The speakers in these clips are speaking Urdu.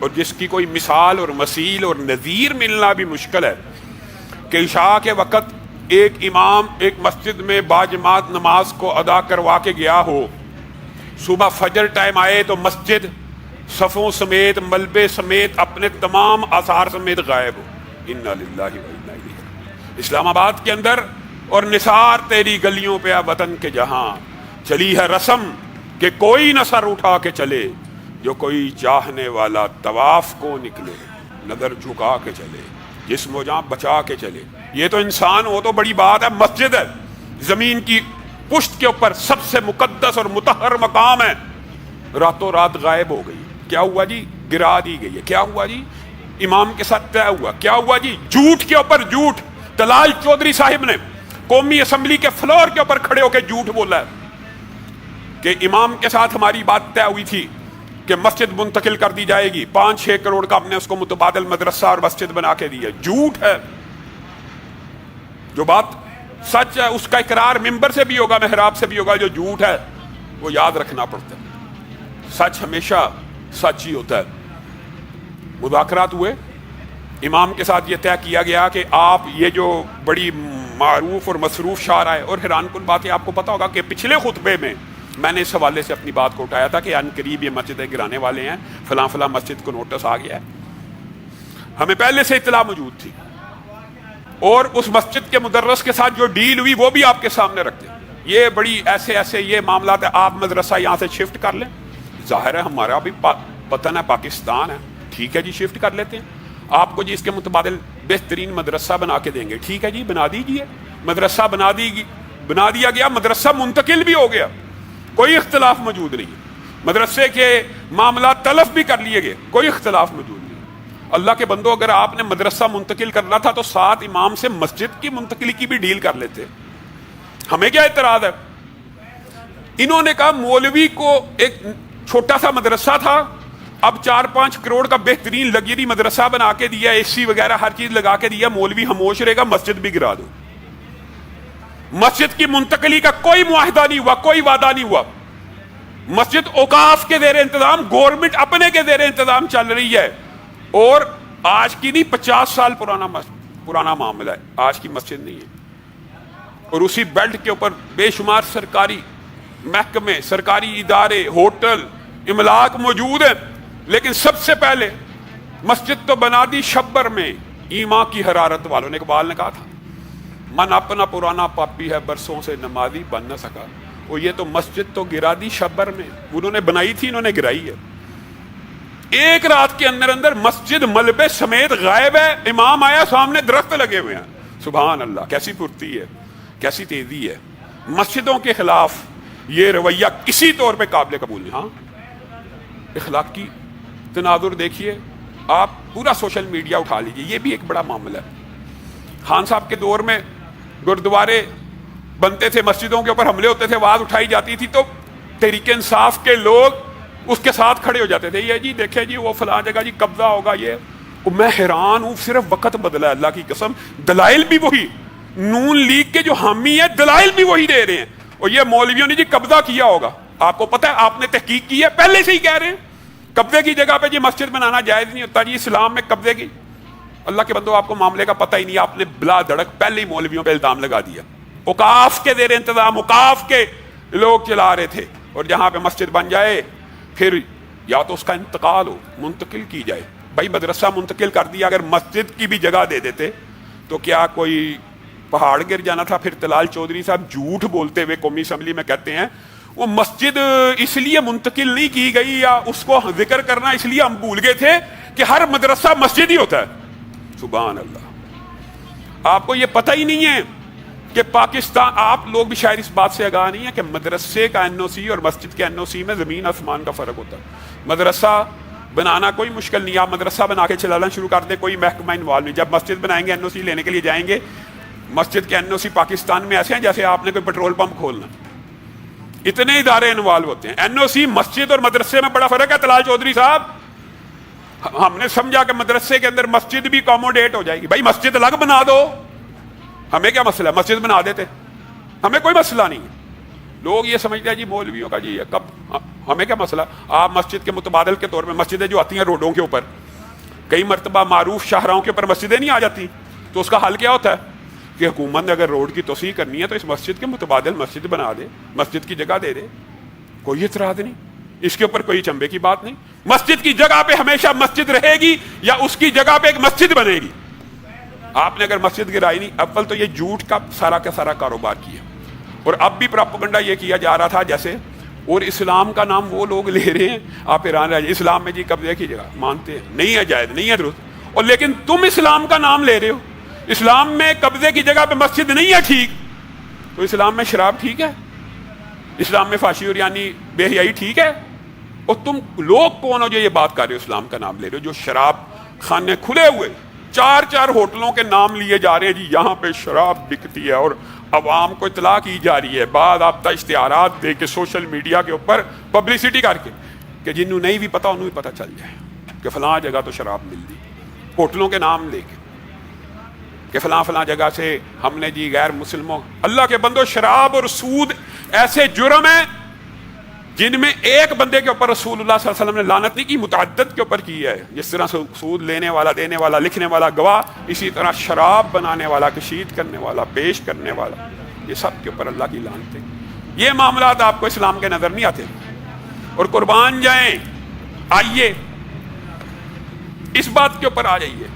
اور جس کی کوئی مثال اور مثیل اور نظیر ملنا بھی مشکل ہے کہ عشاء کے وقت ایک امام ایک مسجد میں باجماعت نماز کو ادا کروا کے گیا ہو، صبح فجر ٹائم آئے تو مسجد صفوں سمیت ملبے سمیت اپنے تمام آثار سمیت غائب ہو۔ انا للہ و انا الیہ راجعون۔ اسلام آباد کے اندر اور نثار تیری گلیوں پہ وطن کے جہاں، چلی ہے رسم کہ کوئی نہ سر اٹھا کے چلے، جو کوئی چاہنے والا طواف کو نکلے، نظر جھکا کے چلے، جسم و جان بچا کے چلے۔ یہ تو انسان ہو تو بڑی بات ہے، مسجد ہے، زمین کی پشت کے اوپر سب سے مقدس اور مطہر مقام ہے، راتوں رات غائب ہو گئی۔ کیا ہوا جی؟ گرا دی گئی ہے۔ کیا ہوا جی؟ امام کے ساتھ طے ہوا۔ کیا ہوا جی؟ جھوٹ کے اوپر جھوٹ۔ طلال چودھری صاحب نے قومی اسمبلی کے فلور کے اوپر کھڑے ہو کے جھوٹ بولا ہے کہ امام کے ساتھ ہماری بات طے ہوئی تھی کہ مسجد منتقل کر دی جائے گی، 5-6 کروڑ کا ہم نے اس کو متبادل مدرسہ اور مسجد بنا کے دی ہے۔ جھوٹ ہے۔ جو بات سچ ہے اس کا اقرار ممبر سے بھی ہوگا، محراب سے بھی ہوگا۔ جو جھوٹ ہے وہ یاد رکھنا پڑتا ہے۔ سچ ہمیشہ سچ ہی ہوتا ہے۔ مذاکرات ہوئے، امام کے ساتھ یہ طے کیا گیا کہ آپ یہ جو بڑی معروف اور مصروف شاعر ہے، اور حیران کن بات ہے، آپ کو پتا ہوگا کہ پچھلے خطبے میں میں نے اس حوالے سے اپنی بات کو اٹھایا تھا کہ ان قریب یہ مسجدیں گرانے والے ہیں، فلاں فلاں مسجد کو نوٹس آ گیا ہے۔ ہمیں پہلے سے اطلاع موجود تھی، اور اس مسجد کے مدرس کے ساتھ جو ڈیل ہوئی وہ بھی آپ کے سامنے رکھتے ہیں۔ یہ بڑی ایسے یہ معاملات ہیں، آپ مدرسہ یہاں سے شفٹ کر لیں، ظاہر ہے ہمارا بھی وطن ہے، پاکستان ہے، ٹھیک ہے جی شفٹ کر لیتے ہیں۔ آپ کو جی اس کے متبادل بہترین مدرسہ بنا کے دیں گے، ٹھیک ہے جی بنا دیجیے۔ مدرسہ بنا دیا گیا، مدرسہ منتقل بھی ہو گیا، کوئی اختلاف موجود نہیں۔ مدرسے کے معاملات تلف بھی کر لیے گئے، کوئی اختلاف موجود نہیں۔ اللہ کے بندو، اگر آپ نے مدرسہ منتقل کرنا تھا تو ساتھ امام سے مسجد کی منتقلی کی بھی ڈیل کر لیتے، ہمیں کیا اعتراض ہے؟ انہوں نے کہا مولوی کو ایک چھوٹا سا مدرسہ تھا، اب 4-5 کروڑ کا بہترین لگژری مدرسہ بنا کے دیا، اے سی وغیرہ ہر چیز لگا کے دیا، مولوی خاموش رہے گا، مسجد بھی گرا دو۔ مسجد کی منتقلی کا کوئی معاہدہ نہیں ہوا، کوئی وعدہ نہیں ہوا۔ مسجد اوقاف کے زیر انتظام، گورنمنٹ اپنے کے زیر انتظام چل رہی ہے، اور آج کی نہیں 50 سال پرانا معاملہ ہے، آج کی مسجد نہیں ہے۔ اور اسی بیلٹ کے اوپر بے شمار سرکاری محکمے، سرکاری ادارے، ہوٹل، املاک موجود ہیں، لیکن سب سے پہلے مسجد تو بنا دی شبر میں، ایمان کی حرارت والوں نے، اقبال نے کہا تھا من اپنا پرانا پاپی ہے برسوں سے نمازی بن نہ سکا، اور یہ تو مسجد تو گرا دی شبر میں، انہوں نے بنائی تھی، انہوں نے گرائی ہے۔ ایک رات کے اندر مسجد ملبے سمیت غائب ہے، امام آیا سامنے درخت لگے ہوئے ہیں۔ سبحان اللہ، کیسی پھرتی ہے، کیسی تیزی ہے۔ مسجدوں کے خلاف یہ رویہ کسی طور پہ قابل قبول نہیں۔ ہاں اخلاقی تناظر دیکھیے آپ، پورا سوشل میڈیا اٹھا لیجیے، یہ بھی ایک بڑا معاملہ ہے۔ خان صاحب کے دور میں گردوارے بنتے تھے، مسجدوں کے اوپر حملے ہوتے تھے، آواز اٹھائی جاتی تھی تو تحریک انصاف کے لوگ اس کے ساتھ کھڑے ہو جاتے تھے، یہ جی دیکھیں جی وہ فلاں جگہ جی قبضہ ہوگا۔ یہ میں حیران ہوں، صرف وقت بدلا ہے، اللہ کی قسم دلائل بھی وہی، نون لیگ کے جو حامی ہیں دلائل بھی وہی دے رہے ہیں، اور یہ مولویوں نے جی قبضہ کیا ہوگا۔ آپ کو پتہ ہے، آپ نے تحقیق کی ہے، پہلے سے ہی کہہ رہے ہیں قبضے کی جگہ پہ جی مسجد بنانا جائز نہیں ہوتا جی، اسلام میں قبضے کی۔ اللہ کے بندو، آپ کو معاملے کا پتہ ہی نہیں، آپ نے بلا دھڑک پہلے ہی مولویوں پہ الزام لگا دیا۔ اوقاف کے زیر انتظام اوقاف کے لوگ چلا رہے تھے، اور جہاں پہ مسجد بن جائے پھر یا تو اس کا انتقال ہو، منتقل کی جائے۔ بھائی مدرسہ منتقل کر دیا، اگر مسجد کی بھی جگہ دے دیتے تو کیا کوئی پہاڑ گر جانا تھا؟ پھر طلال چودھری صاحب جھوٹ بولتے ہوئے قومی اسمبلی میں کہتے ہیں وہ مسجد اس لیے منتقل نہیں کی گئی، یا اس کو ذکر کرنا اس لیے ہم بھول گئے تھے کہ ہر مدرسہ مسجد ہی ہوتا ہے۔ سبحان اللہ، آپ کو یہ پتہ ہی نہیں ہے کہ پاکستان، آپ لوگ بھی شاید اس بات سے آگاہ نہیں ہے کہ مدرسے کا NOC اور مسجد کے NOC میں زمین آسمان کا فرق ہوتا ہے۔ مدرسہ بنانا کوئی مشکل نہیں، آپ مدرسہ بنا کے چلانا شروع کر دیں، کوئی محکمہ انوالو نہیں۔ جب مسجد بنائیں گے NOC لینے کے لیے جائیں گے، مسجد کے NOC پاکستان میں ایسے ہیں جیسے آپ نے کوئی پیٹرول پمپ کھولنا، اتنے ادارے انوالو ہوتے ہیں۔ NOC مسجد اور مدرسے میں بڑا فرق ہے طلال چودھری صاحب۔ ہم نے سمجھا کہ مدرسے کے اندر مسجد بھی اکوموڈیٹ ہو جائے گی، بھائی مسجد الگ بنا دو، ہمیں کیا مسئلہ ہے، مسجد بنا دیتے، ہمیں کوئی مسئلہ نہیں ہے۔ لوگ یہ سمجھتے ہیں جی مولویوں کا جی کب ہمیں کیا مسئلہ. آپ مسجد کے متبادل کے طور پہ مسجدیں جو آتی ہیں روڈوں کے اوپر, کئی مرتبہ معروف شاہراہوں کے اوپر مسجدیں نہیں آ جاتی, تو اس کا حل کیا ہوتا ہے کہ حکومت نے اگر روڈ کی توسیع کرنی ہے تو اس مسجد کے متبادل مسجد بنا دے, مسجد کی جگہ دے دے, کوئی اعتراض نہیں, اس کے اوپر کوئی چنبے کی بات نہیں. مسجد کی جگہ پہ ہمیشہ مسجد رہے گی یا اس کی جگہ پہ ایک مسجد بنے گی. آپ نے اگر مسجد گرائی نہیں, اول تو یہ جھوٹ کا سارا کاروبار کیا, اور اب بھی پروپیگنڈا یہ کیا جا رہا تھا جیسے, اور اسلام کا نام وہ لوگ لے رہے ہیں, آپ حیران رہ جائیں, اسلام میں جی قبضے کی جگہ مانتے ہیں, نہیں ہے جائز, نہیں ہے درست, اور لیکن تم اسلام کا نام لے رہے ہو. اسلام میں قبضے کی جگہ پہ مسجد نہیں ہے ٹھیک, تو اسلام میں شراب ٹھیک ہے, اسلام میں فحاشی اور یعنی بے حیائی ٹھیک ہے؟ اور تم لوگ کون ہو جو یہ بات کر رہے ہو اسلام کا نام لے رہے ہو, جو شراب خانے کھلے ہوئے 4 ہوٹلوں کے نام لیے جا رہے ہیں جی یہاں پہ شراب بکتی ہے, اور عوام کو اطلاع کی جا رہی ہے, بعد آپ اشتہارات دے کے سوشل میڈیا کے اوپر پبلسٹی کر کے کہ جنہوں نہیں بھی پتا انہوں بھی پتا چل جائے کہ فلاں جگہ تو شراب ملتی, ہوٹلوں کے نام لے کے کہ فلاں جگہ سے ہم نے جی غیر مسلموں. اللہ کے بندو, شراب اور سود ایسے جرم ہیں جن میں ایک بندے کے اوپر رسول اللہ صلی اللہ علیہ وسلم نے لعنت نہیں کی, متعدد کے اوپر کی ہے. جس طرح سے سود لینے والا, دینے والا, لکھنے والا, گواہ, اسی طرح شراب بنانے والا, کشید کرنے والا, پیش کرنے والا, یہ سب کے اوپر اللہ کی لعنت ہے. یہ معاملات آپ کو اسلام کے نظر نہیں آتے, اور قربان جائیں. آئیے اس بات کے اوپر آ جائیے.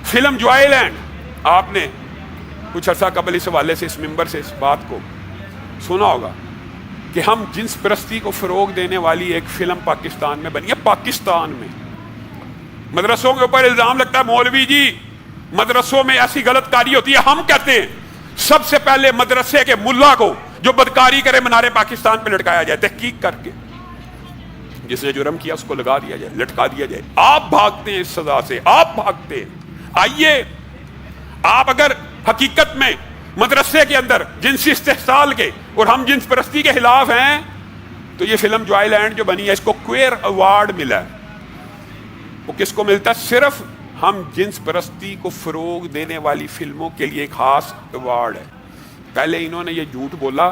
فلم جوائے لینڈ, آپ نے کچھ عرصہ قبل اس حوالے سے اس ممبر سے اس بات کو سنا ہوگا کہ ہم جنس پرستی کو فروغ دینے والی ایک فلم پاکستان میں بنی ہے. پاکستان میں مدرسوں کے اوپر الزام لگتا ہے مولوی جی مدرسوں میں ایسی غلط کاری ہوتی ہے. ہم کہتے ہیں سب سے پہلے مدرسے کے ملا کو جو بدکاری کرے منارے پاکستان پہ لٹکایا جائے, تحقیق کر کے جس نے جرم کیا اس کو لگا دیا جائے, لٹکا دیا جائے. آپ بھاگتے ہیں اس سزا سے, آپ بھاگتے ہیں. آئیے, آپ اگر حقیقت میں مدرسے کے اندر جنسی استحصال کے اور ہم جنس پرستی کے خلاف ہیں تو یہ فلم جوائے لینڈ جو بنی ہے اس کو کوئر ایوارڈ ملا ہے. وہ کس کو ملتا ہے؟ صرف ہم جنس پرستی کو فروغ دینے والی فلموں کے لیے ایک خاص ایوارڈ ہے. پہلے انہوں نے یہ جھوٹ بولا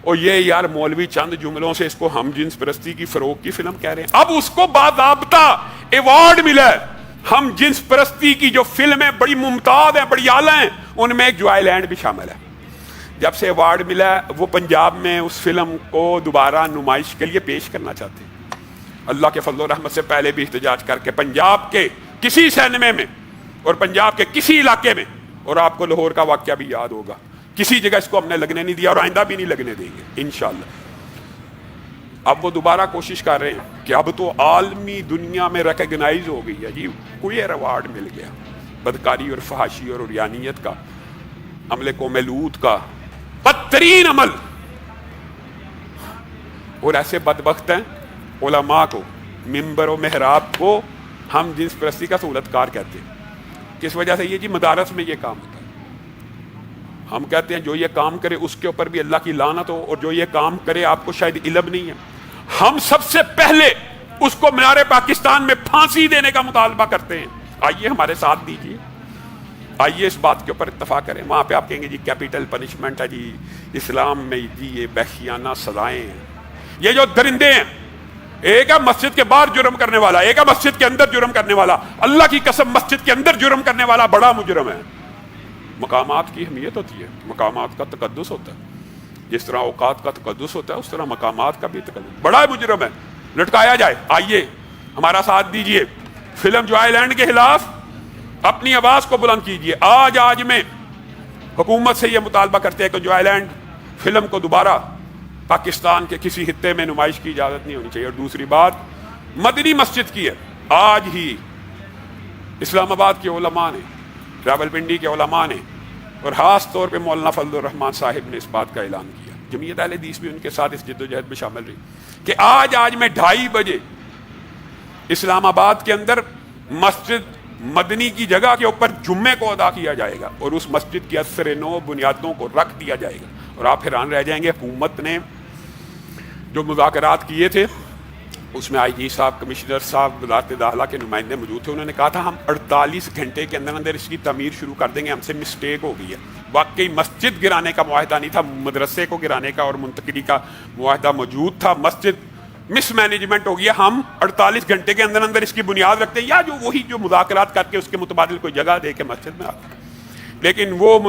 اور یہ یار مولوی چند جملوں سے اس کو ہم جنس پرستی کی فروغ کی فلم کہہ رہے ہیں. اب اس کو باضابطہ ایوارڈ ملا ہے. ہم جنس پرستی کی جو فلمیں بڑی ممتاز ہیں, بڑی اعلیٰ ہیں, ان میں ایک جوائے لینڈ بھی شامل ہے. جب سے ایوارڈ ملا ہے وہ پنجاب میں اس فلم کو دوبارہ نمائش کے لیے پیش کرنا چاہتے ہیں. اللہ کے فضل و رحمت سے پہلے بھی احتجاج کر کے پنجاب کے کسی سینمے میں اور پنجاب کے کسی علاقے میں, اور آپ کو لاہور کا واقعہ بھی یاد ہوگا, کسی جگہ اس کو ہم نے لگنے نہیں دیا اور آئندہ بھی نہیں لگنے دیں گے انشاءاللہ. اب وہ دوبارہ کوشش کر رہے ہیں کہ اب تو عالمی دنیا میں ریکگنائز ہو گئی ہے جی, کوئی ایوارڈ مل گیا بدکاری اور فحاشی اور عریانیت کا, عمل قوم لوط کا بدترین عمل. اور ایسے بدبخت ہیں علماء کو, ممبر و محراب کو ہم جنس پرستی کا سہولت کار کہتے ہیں. کس وجہ سے؟ یہ جی مدارس میں یہ کام ہوتا ہے. ہم کہتے ہیں جو یہ کام کرے اس کے اوپر بھی اللہ کی لعنت ہو, اور جو یہ کام کرے آپ کو شاید علم نہیں ہے. ہم سب سے پہلے اس کو مینار پاکستان میں پھانسی دینے کا مطالبہ کرتے ہیں. آئیے ہمارے ساتھ دیجیے, آئیے اس بات کے اوپر اتفاق کریں. وہاں پہ آپ کہیں گے جی کیپیٹل پنشمنٹ ہے جی اسلام میں, جی یہ وحشیانہ سزائیں ہیں. یہ جو درندے ہیں, ایک ہے مسجد کے باہر جرم کرنے والا, ایک ہے مسجد کے اندر جرم کرنے والا. اللہ کی قسم مسجد کے اندر جرم کرنے والا بڑا مجرم ہے. مقامات کی اہمیت ہوتی ہے, مقامات کا تقدس ہوتا ہے. جس طرح اوقات کا تقدس ہوتا ہے اس طرح مقامات کا بھی تقدس. بڑا مجرم ہے, لٹکایا جائے. آئیے ہمارا ساتھ دیجئے, فلم جوائے لینڈ کے خلاف اپنی آواز کو بلند کیجئے. آج میں حکومت سے یہ مطالبہ کرتے ہیں کہ جوائے لینڈ فلم کو دوبارہ پاکستان کے کسی خطے میں نمائش کی اجازت نہیں ہونی چاہیے. اور دوسری بات مدنی مسجد کی ہے. آج ہی اسلام آباد کے علماء نے, راولپنڈی کے علماء نے, اور خاص طور پہ مولانا فضل الرحمان صاحب نے اس بات کا اعلان کیا, جمعیت اہل حدیث بھی ان کے ساتھ اس جد و جہد میں شامل رہی, کہ آج میں 2:30 بجے اسلام آباد کے اندر مسجد مدنی کی جگہ کے اوپر جمعے کو ادا کیا جائے گا, اور اس مسجد کی اثر نو بنیادوں کو رکھ دیا جائے گا. اور آپ حیران رہ جائیں گے, حکومت نے جو مذاکرات کیے تھے اس میں آئی جی صاحب، کمشنر صاحب، وزارت داخلہ کے نمائندے موجود تھے. انہوں نے کہا تھا ہم 48 گھنٹے کے اندر اندر اس کی تعمیر شروع کر دیں گے، ہم سے مسٹیک ہو گئی ہے. واقعی مسجد گرانے کا معاہدہ نہیں تھا، مدرسے کو گرانے کا اور منتقلی کا معاہدہ موجود تھا. مسجد مس مینجمنٹ ہو گیا. ہم 48 گھنٹے کے اندر اندر اس کی بنیاد رکھتے ہیں، یا جو وہی جو مذاکرات کر کے اس کے متبادل کوئی جگہ دے کے مسجد میں آتے. لیکن وہ